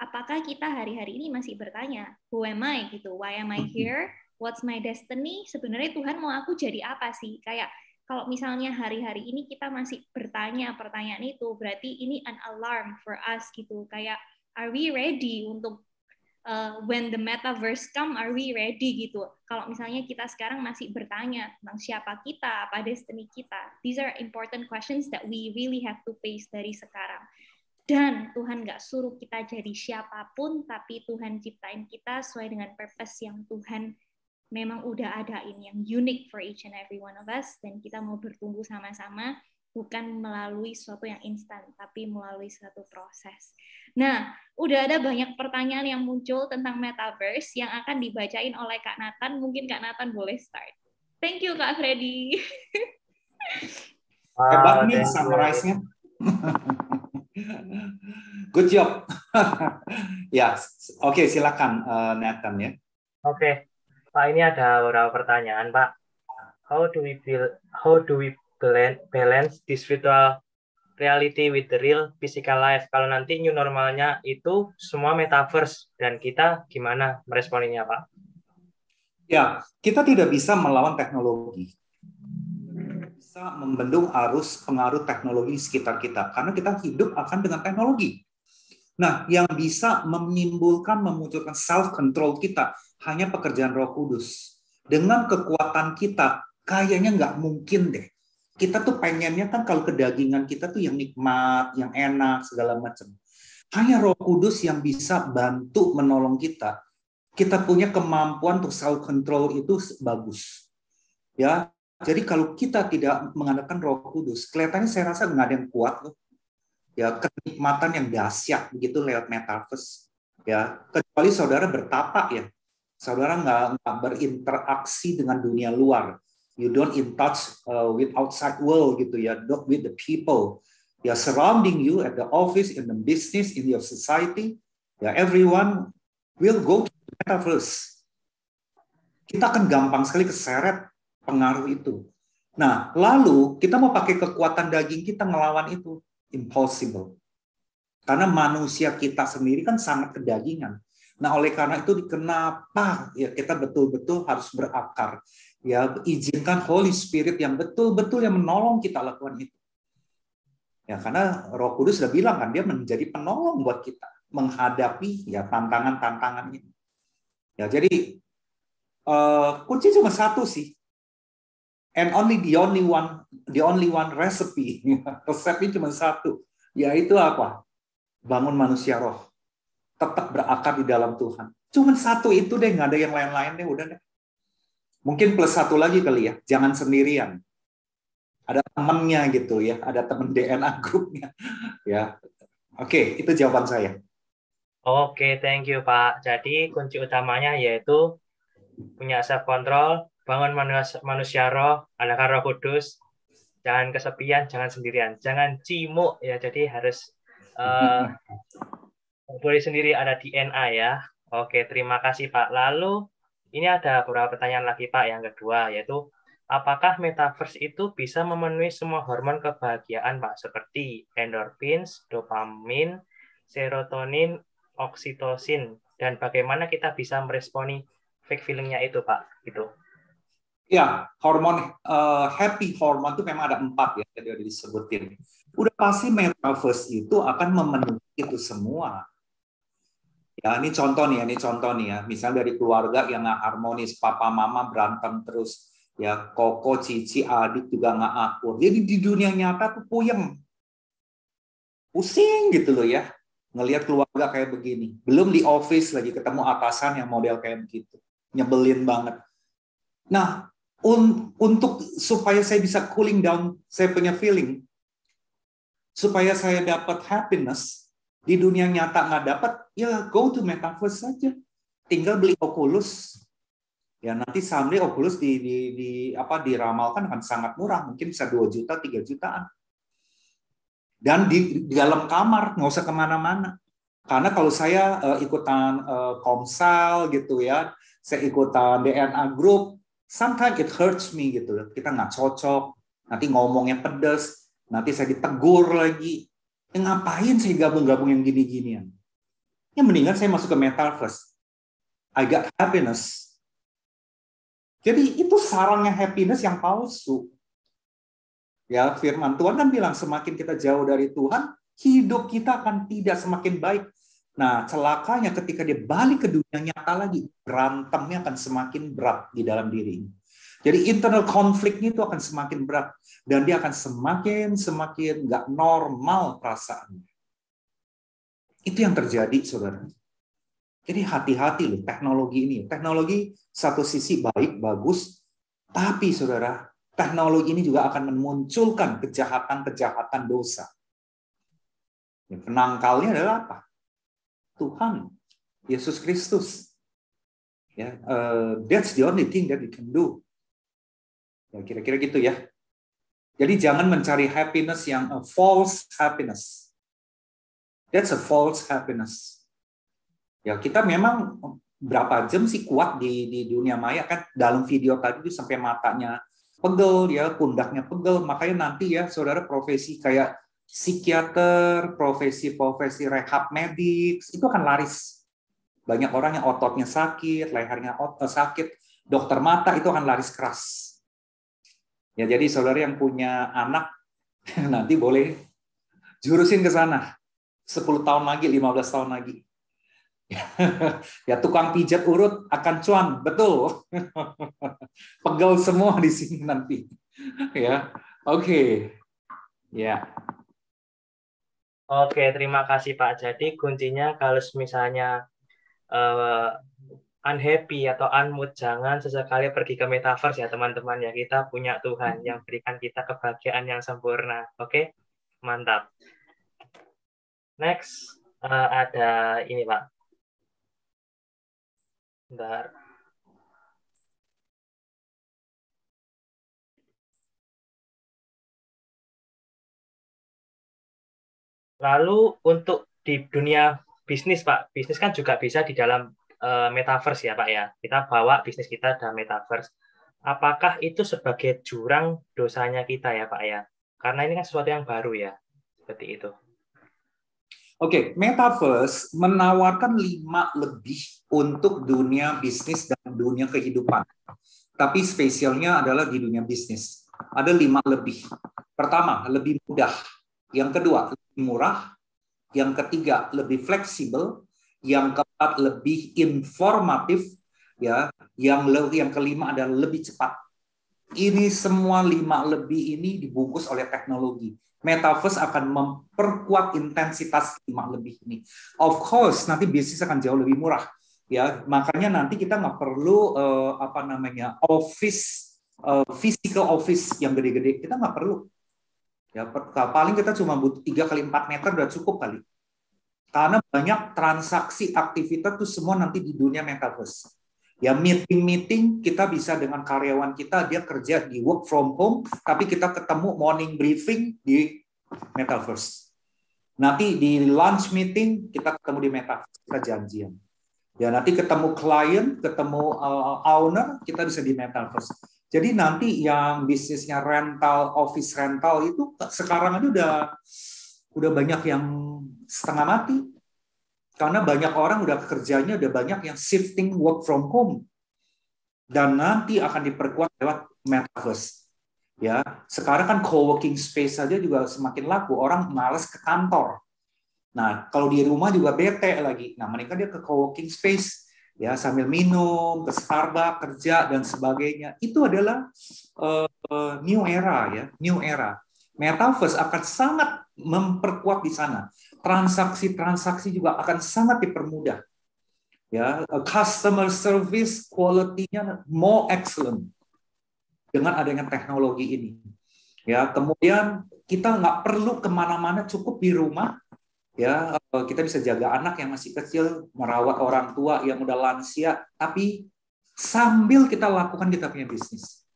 apakah kita hari-hari ini masih bertanya, who am I gitu? Why am I here? What's my destiny? Sebenarnya Tuhan mau aku jadi apa sih? Kayak kalau misalnya hari-hari ini kita masih bertanya pertanyaan itu, berarti ini an alarm for us gitu. Kayak are we ready untuk when the metaverse come, are we ready gitu? Kalau misalnya kita sekarang masih bertanya tentang siapa kita, apa destiny kita, these are important questions that we really have to face dari sekarang. Dan Tuhan nggak suruh kita jadi siapapun, tapi Tuhan ciptain kita sesuai dengan purpose yang Tuhan memang udah adain, yang unique for each and every one of us. Dan kita mau bertumbuh sama-sama, bukan melalui sesuatu yang instan, tapi melalui suatu proses. Nah, udah ada banyak pertanyaan yang muncul tentang metaverse yang akan dibacain oleh Kak Nathan. Mungkin Kak Nathan boleh start. Thank you, Kak Freddy. Hebat nih summarize-nya. Good job. Ya, oke, silakan Nathan ya. Oke, Pak, ini ada beberapa pertanyaan, Pak. How do we balance this virtual reality with the real physical life? Kalau nanti new normalnya itu semua metaverse, dan kita gimana meresponinya, Pak? Ya, kita tidak bisa melawan teknologi. Bisa membendung arus pengaruh teknologi di sekitar kita, karena kita hidup akan dengan teknologi. Nah, yang bisa memunculkan self-control kita hanya pekerjaan Roh Kudus. Dengan kekuatan kita, kayaknya nggak mungkin deh. Kita tuh pengennya kan kalau kedagingan kita tuh yang nikmat, yang enak, segala macam. Hanya Roh Kudus yang bisa bantu menolong kita. Kita punya kemampuan untuk self-control itu bagus. Ya, jadi kalau kita tidak mengandalkan Roh Kudus, kelihatannya saya rasa nggak ada yang kuat loh. Ya, kenikmatan yang dahsyat begitu lewat metaverse. Ya, kecuali saudara bertapa ya. Saudara nggak berinteraksi dengan dunia luar. You don't in touch with outside world gitu ya, with the people. Ya, surrounding you at the office, in the business, in your society. Ya, everyone will go to the metaverse. Kita akan gampang sekali keseret pengaruh itu. Nah, lalu kita mau pakai kekuatan daging kita ngelawan itu. Impossible. Karena manusia kita sendiri kan sangat kedagingan. Nah, oleh karena itu kenapa ya kita betul-betul harus berakar. Ya, izinkan Holy Spirit yang betul-betul yang menolong kita lakukan itu. Ya, karena Roh Kudus sudah bilang kan, dia menjadi penolong buat kita menghadapi ya tantangan-tantangan ini. Ya, jadi kunci cuma satu sih. And only the only one recipe. Resepnya cuma satu, yaitu apa? Bangun manusia roh. Tetap berakar di dalam Tuhan. Cuma satu itu deh, nggak ada yang lain-lain deh, udah deh. Mungkin plus satu lagi kali ya, jangan sendirian. Ada temennya gitu ya, ada temen DNA grupnya. Ya, oke, itu jawaban saya. Oke, thank you Pak. Jadi kunci utamanya yaitu punya self control, bangun manusia roh, adakan Roh Kudus, jangan kesepian, jangan sendirian, jangan cimuk ya. Jadi harus boleh sendiri, ada DNA ya. Oke, terima kasih Pak. Lalu ini ada beberapa pertanyaan lagi Pak. Yang kedua yaitu apakah metaverse itu bisa memenuhi semua hormon kebahagiaan Pak, seperti endorphins, dopamin, serotonin, oksitosin, dan bagaimana kita bisa meresponi fake feeling-nya itu Pak? Gitu. Ya, hormon happy hormon itu memang ada 4 ya, tadi udah disebutin. Udah pasti metaverse itu akan memenuhi itu semua. Ya, ini contoh nih ya. Misalnya dari keluarga yang nggak harmonis, papa mama berantem terus, ya koko, cici, adik juga nggak akur. Jadi di dunia nyata tuh puyeng, pusing gitu loh ya, ngelihat keluarga kayak begini. Belum di office lagi ketemu atasan yang model kayak begitu, nyebelin banget. Nah, untuk supaya saya bisa cooling down, saya punya feeling, supaya saya dapat happiness di dunia nyata nggak dapat, ya go to metaverse saja. Tinggal beli Oculus. Ya nanti someday Oculus diramalkan akan sangat murah, mungkin bisa 2 juta, 3 jutaan. Dan di dalam kamar, nggak usah kemana-mana. Karena kalau saya ikutan Komsal gitu ya, saya ikutan DNA group, sometimes it hurts me gitu. Kita nggak cocok, nanti ngomongnya pedas, nanti saya ditegur lagi. Ngapain saya gabung-gabung yang gini-ginian? Ya mendingan saya masuk ke metaverse. I got happiness. Jadi itu sarangnya happiness yang palsu. Ya, firman Tuhan kan bilang semakin kita jauh dari Tuhan, hidup kita akan tidak semakin baik. Nah, celakanya ketika dia balik ke dunia nyata lagi, berantemnya akan semakin berat di dalam dirinya. Jadi internal konfliknya itu akan semakin berat dan dia akan semakin nggak normal perasaannya. Itu yang terjadi, saudara. Jadi hati-hati loh teknologi ini. Teknologi satu sisi baik, bagus, tapi saudara, teknologi ini juga akan memunculkan kejahatan dosa. Penangkalnya adalah apa? Tuhan, Yesus Kristus. Ya, that's the only thing that we can do. Ya, kira-kira gitu ya. Jadi jangan mencari happiness yang a false happiness. That's a false happiness. Ya, kita memang berapa jam sih kuat di dunia maya kan, dalam video tadi itu sampai matanya pegel ya, pundaknya pegel. Makanya nanti ya saudara profesi kayak psikiater, profesi rehab medis itu akan laris. Banyak orang yang ototnya sakit, lehernya sakit, dokter mata itu akan laris keras. Ya, jadi saudara yang punya anak nanti boleh jurusin ke sana. 10 tahun lagi, 15 tahun lagi. Ya, tukang pijat urut akan cuan, betul. Pegel semua di sini nanti. Ya, oke. Ya. Oke, terima kasih Pak. Jadi kuncinya kalau misalnya unhappy atau unmood, jangan sesekali pergi ke metaverse ya teman-teman ya. Kita punya Tuhan yang berikan kita kebahagiaan yang sempurna. Oke, mantap. Next, ada ini Pak. Bentar. Lalu untuk di dunia bisnis Pak, bisnis kan juga bisa di dalam metaverse ya Pak ya. Kita bawa bisnis kita dalam metaverse. Apakah itu sebagai jurang dosanya kita ya Pak ya? Karena ini kan sesuatu yang baru ya. Seperti itu. Oke, metaverse menawarkan 5 lebih untuk dunia bisnis dan dunia kehidupan. tapi spesialnya adalah di dunia bisnis. Ada 5 lebih. Pertama, lebih mudah. Yang kedua, lebih murah. Yang ketiga, lebih fleksibel. Yang keempat, lebih informatif. Ya, yang kelima adalah lebih cepat. Ini semua 5 lebih ini dibungkus oleh teknologi. Metaverse akan memperkuat intensitas 5 lebih ini. Of course, nanti bisnis akan jauh lebih murah. Ya, makanya nanti kita nggak perlu physical office yang gede-gede. Kita nggak perlu. Ya, paling kita cuma butuh 3 kali 4 meter udah cukup kali. Karena banyak transaksi aktivitas itu semua nanti di dunia metaverse. Ya, meeting kita bisa dengan karyawan kita, dia kerja di work from home, tapi kita ketemu morning briefing di metaverse. Nanti di lunch meeting kita ketemu di metaverse, kita janjian. Ya, nanti ketemu klien, ketemu owner, kita bisa di metaverse. Jadi nanti yang bisnisnya rental, office rental itu sekarang aja udah banyak yang setengah mati. Karena banyak orang udah kerjanya udah banyak yang shifting work from home. Dan nanti akan diperkuat lewat metaverse. Ya, sekarang kan co-working space saja juga semakin laku, orang malas ke kantor. Nah, kalau di rumah juga bete lagi. Nah, mereka dia ke co-working space ya sambil minum, ke Starbucks, kerja dan sebagainya. Itu adalah new era ya, new era. Metaverse akan sangat memperkuat di sana. Transaksi-transaksi juga akan sangat dipermudah. Ya, customer service quality-nya more excellent dengan adanya teknologi ini. Ya, kemudian kita nggak perlu kemana-mana, cukup di rumah. Ya, kita bisa jaga anak yang masih kecil, merawat orang tua yang udah lansia, tapi sambil kita lakukan kita punya bisnis.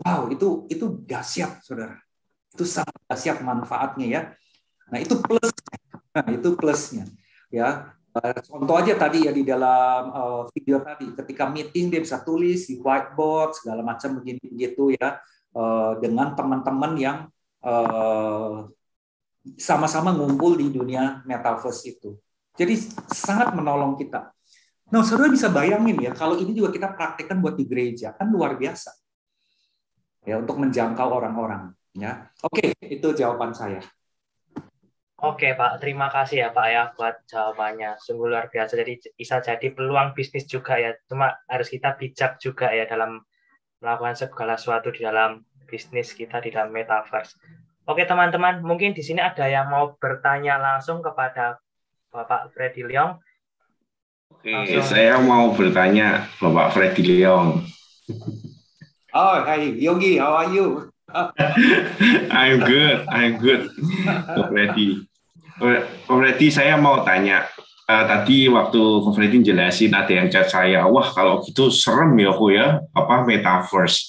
Wow, itu dahsyat, saudara. Itu sangat dahsyat manfaatnya ya. Nah, itu plusnya. Nah, itu plusnya. Ya, contoh aja tadi ya di dalam video tadi, ketika meeting dia bisa tulis di whiteboard segala macam begitu ya, dengan teman-teman yang sama-sama ngumpul di dunia metaverse itu. Jadi sangat menolong kita. Nah, saudara bisa bayangin ya, kalau ini juga kita praktekkan buat di gereja, kan luar biasa. Ya, untuk menjangkau orang-orang. Ya, oke, itu jawaban saya. Oke, Pak. Terima kasih ya, Pak, ya, buat jawabannya. Sungguh luar biasa. Jadi bisa jadi peluang bisnis juga ya. Cuma harus kita bijak juga ya dalam melakukan segala sesuatu di dalam bisnis kita di dalam metaverse. Oke, teman-teman. Mungkin di sini ada yang mau bertanya langsung kepada Bapak Freddy Leong. Oke, saya mau bertanya Bapak Freddy Leong. Oh, hi, Yogi, how are you? I'm good. Pak Freddy, saya mau tanya. Tadi waktu Pak Freddy jelasin ada yang chat saya, wah kalau gitu serem ya aku ya, metaverse.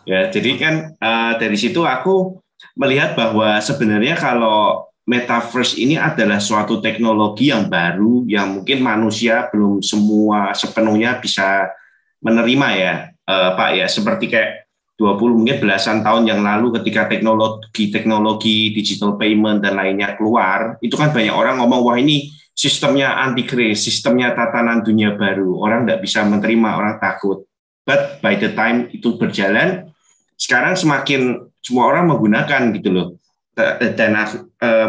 Ya, jadi kan dari situ aku melihat bahwa sebenarnya kalau metaverse ini adalah suatu teknologi yang baru, yang mungkin manusia belum semua sepenuhnya bisa menerima ya, Pak ya, seperti kayak 20 mungkin belasan tahun yang lalu ketika teknologi digital payment dan lainnya keluar, itu kan banyak orang ngomong, wah ini sistemnya anti-kris, sistemnya tatanan dunia baru, orang nggak bisa menerima, orang takut. But by the time itu berjalan, sekarang semakin semua orang menggunakan gitu loh. Dan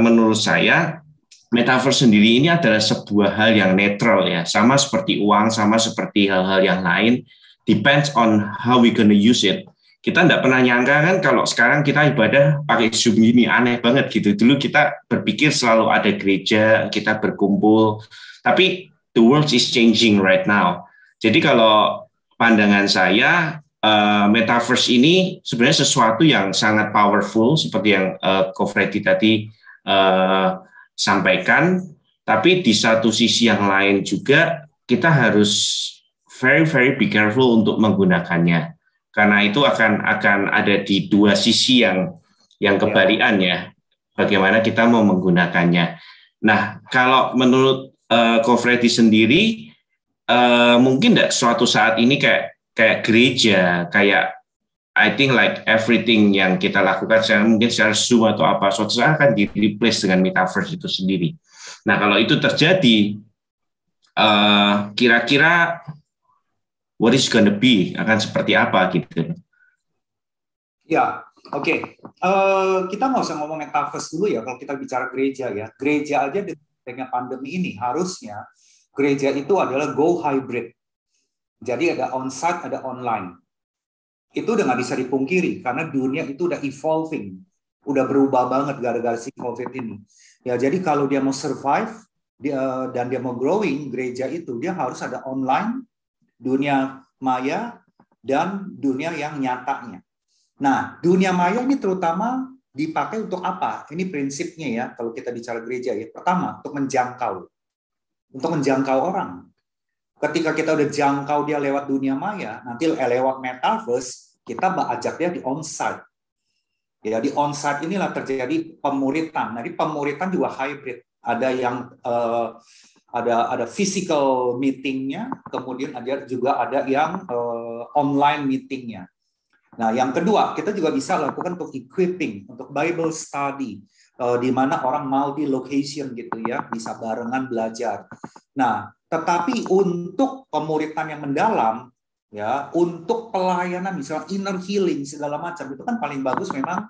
menurut saya, metaverse sendiri ini adalah sebuah hal yang netral ya, sama seperti uang, sama seperti hal-hal yang lain, depends on how we gonna use it. Kita nggak pernah nyangka kan kalau sekarang kita ibadah pakai Zoom ini, aneh banget gitu. Dulu kita berpikir selalu ada gereja, kita berkumpul, tapi the world is changing right now. Jadi kalau pandangan saya, metaverse ini sebenarnya sesuatu yang sangat powerful, seperti yang Ko Freddy tadi sampaikan, tapi di satu sisi yang lain juga kita harus very be careful untuk menggunakannya. Karena itu akan ada di dua sisi yang kebalikan ya, bagaimana kita mau menggunakannya. Nah, kalau menurut Ko Freddy sendiri, mungkin nggak suatu saat ini kayak gereja, kayak I think like everything yang kita lakukan sekarang mungkin secara Zoom atau apa, suatu saat akan di-replace dengan metaverse itu sendiri. Nah, kalau itu terjadi, kira-kira what is gonna be, akan seperti apa gitu. Ya, oke. Kita nggak usah ngomong metaverse dulu ya kalau kita bicara gereja ya. Gereja aja dengan pandemi ini harusnya gereja itu adalah go hybrid. Jadi ada on-site, ada online. Itu udah nggak bisa dipungkiri karena dunia itu udah evolving, udah berubah banget gara-gara si COVID ini. Ya, jadi kalau dia mau survive dan dia mau growing, gereja itu dia harus ada online, dunia maya, dan dunia yang nyatanya. Nah, dunia maya ini terutama dipakai untuk apa? Ini prinsipnya ya, kalau kita bicara gereja ya. Pertama, untuk menjangkau orang. Ketika kita udah jangkau dia lewat dunia maya, nanti lewat metaverse, kita ajak dia di onsite. Ya, di onsite inilah terjadi pemuritan. Nah, di pemuritan juga hybrid. Ada yang ada physical meetingnya, kemudian juga ada yang online meetingnya. Nah, yang kedua, kita juga bisa lakukan untuk equipping, untuk Bible study, di mana orang multi location gitu ya, bisa barengan belajar. Nah, tetapi untuk pemuritan yang mendalam, ya, untuk pelayanan misalnya inner healing segala macam itu kan paling bagus memang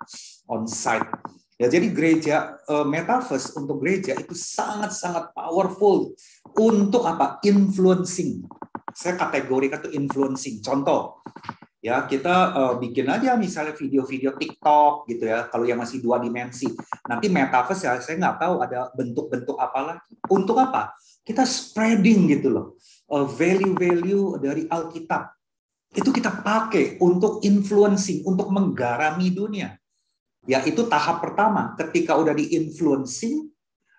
on-site. Ya, jadi gereja metaverse untuk gereja itu sangat-sangat powerful untuk apa? Influencing. Saya kategorikan itu influencing. Contoh, ya kita bikin aja misalnya video-video TikTok gitu ya. Kalau yang masih 2 dimensi, nanti metaverse ya saya nggak tahu ada bentuk-bentuk apa lagi. Untuk apa? Kita spreading gitu loh. Value-value dari Alkitab. Itu kita pakai untuk influencing, untuk menggarami dunia. Ya, itu tahap pertama. Ketika udah di-influencing,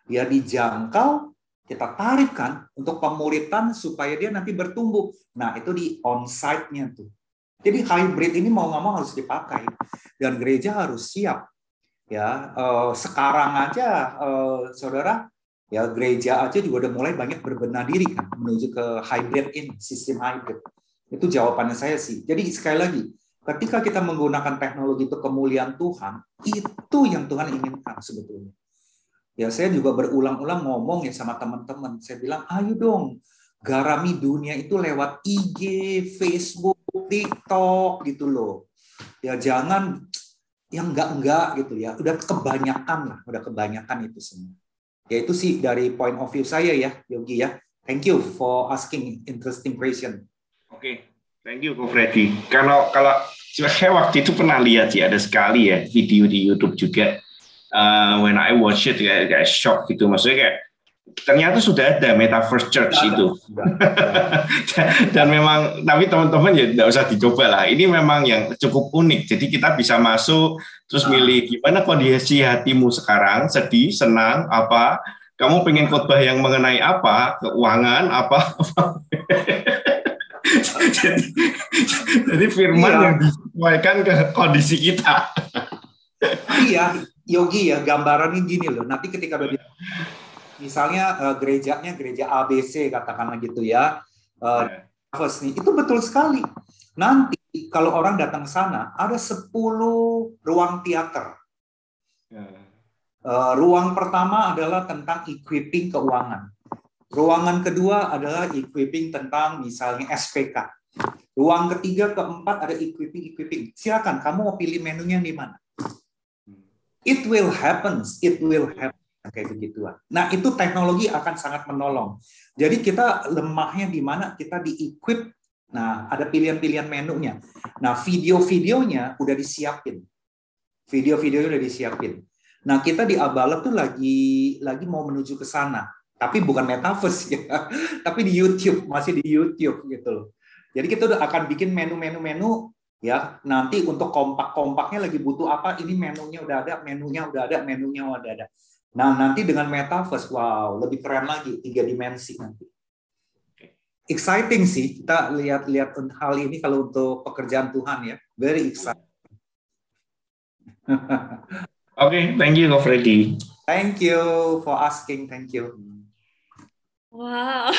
ya dijangkau, kita tarikan untuk pemuritan supaya dia nanti bertumbuh. Nah, itu di on-site-nya tuh. Jadi hybrid ini mau nggak mau harus dipakai. Dan gereja harus siap. Ya, sekarang aja, saudara, ya gereja aja juga udah mulai banyak berbenah diri kan menuju ke hybrid ini, sistem hybrid. Itu jawabannya saya sih. Jadi sekali lagi, ketika kita menggunakan teknologi untuk kemuliaan Tuhan, itu yang Tuhan inginkan sebetulnya. Ya, saya juga berulang-ulang ngomong ya sama teman-teman. Saya bilang, ayo dong, garami dunia itu lewat IG, Facebook, TikTok gitu loh. Ya jangan yang enggak gitu ya. Udah kebanyakan lah, udah kebanyakan itu semua. Ya itu sih dari point of view saya ya, Yogi ya. Thank you for asking interesting question. Oke, thank you Ko Freddy. Kalau saya waktu itu pernah lihat sih ada sekali ya video di YouTube juga. When I watch it kayak shock gitu. Maksudnya kayak ternyata sudah ada Metaverse Church itu. Dan memang tapi teman-teman ya tidak usah dicoba lah. Ini memang yang cukup unik. Jadi kita bisa masuk terus milih gimana kondisi hatimu sekarang, sedih, senang, apa. Kamu pengen khotbah yang mengenai apa, keuangan, apa. Jadi firman yang disesuaikan ke kondisi kita. Iya, Yogi ya, gambarannya gini loh. Nanti ketika udah misalnya gerejanya gereja ABC katakanlah gitu ya. Itu betul sekali. Nanti kalau orang datang ke sana ada 10 ruang teater. Ruang pertama adalah tentang equipping keuangan. Ruangan kedua adalah equipping tentang misalnya SPK. Ruang ketiga, keempat ada equipping. Silakan, kamu mau pilih menunya di mana? It will happen. Kayak begituan. Nah, itu teknologi akan sangat menolong. Jadi kita lemahnya di mana kita di-equip. Nah, ada pilihan-pilihan menunya. Nah, video-videonya udah disiapin. Video-videonya udah disiapin. Nah, kita di Abalep tuh lagi mau menuju ke sana. Tapi bukan metaverse ya, tapi di YouTube, masih di YouTube gitu loh. Jadi kita udah akan bikin menu ya. Nanti untuk kompak-kompaknya lagi butuh apa? Ini menunya udah ada, menunya udah ada. Nah, nanti dengan metaverse, wow, lebih keren lagi, 3 dimensi nanti. Exciting sih, kita lihat hal ini kalau untuk pekerjaan Tuhan ya, very exciting. Oke, thank you, Ko Freddy. Thank you for asking, thank you. Wow.